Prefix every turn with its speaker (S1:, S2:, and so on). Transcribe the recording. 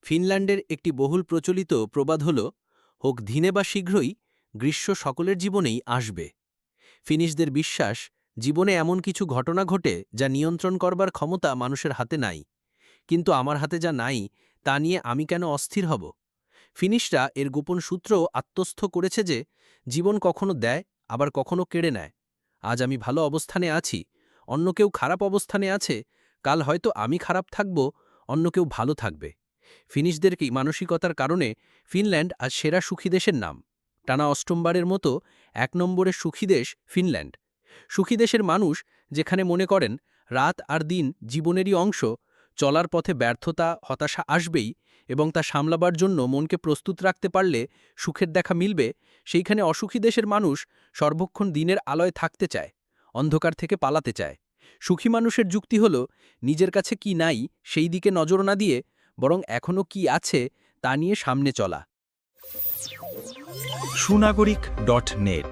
S1: ফিনল্যান্ডের একটি বহুল প্রচলিত প্রবাদ হল, হোক ধীনে বা শীঘ্রই গ্রীষ্ম সকলের জীবনেই আসবে। ফিনিশদের বিশ্বাস, জীবনে এমন কিছু ঘটনা ঘটে যা নিয়ন্ত্রণ করবার ক্ষমতা মানুষের হাতে নাই, কিন্তু আমার হাতে যা নাই তা নিয়ে আমি কেন অস্থির হব। ফিনিশরা এর গোপন সূত্র আত্মস্থ করেছে যে জীবন কখনো দেয়, আবার কখনো কেড়ে নেয়। আজ আমি ভালো অবস্থানে আছি, অন্য কেউ খারাপ অবস্থানে আছে। কাল হয়তো আমি খারাপ থাকব, অন্য কেউ ভালো থাকবে। ফিনিশদের কি মানসিকতার কারণে ফিনল্যান্ড আজ সেরা সুখী দেশের নাম। টানা অষ্টমবারের মতো ১ নম্বরের সুখী দেশ ফিনল্যান্ড। সুখী দেশের মানুষ যেখানে মনে করেন রাত আর দিন জীবনেরই অংশ, চলার পথে ব্যর্থতা হতাশা আসবেই, এবং তা সামলাবার জন্য মনকে প্রস্তুত রাখতে পারলে সুখের দেখা মিলবে, সেইখানে অসুখী দেশের মানুষ সর্বক্ষণ দিনের আলোয় থাকতে চায়, অন্ধকার থেকে পালাতে চায়। সুখী মানুষের যুক্তি হল, নিজের কাছে কি নাই সেই দিকে নজর না দিয়ে বরং এখনো কি আছে তা নিয়ে সামনে চলা।
S2: সুনাগরিক.net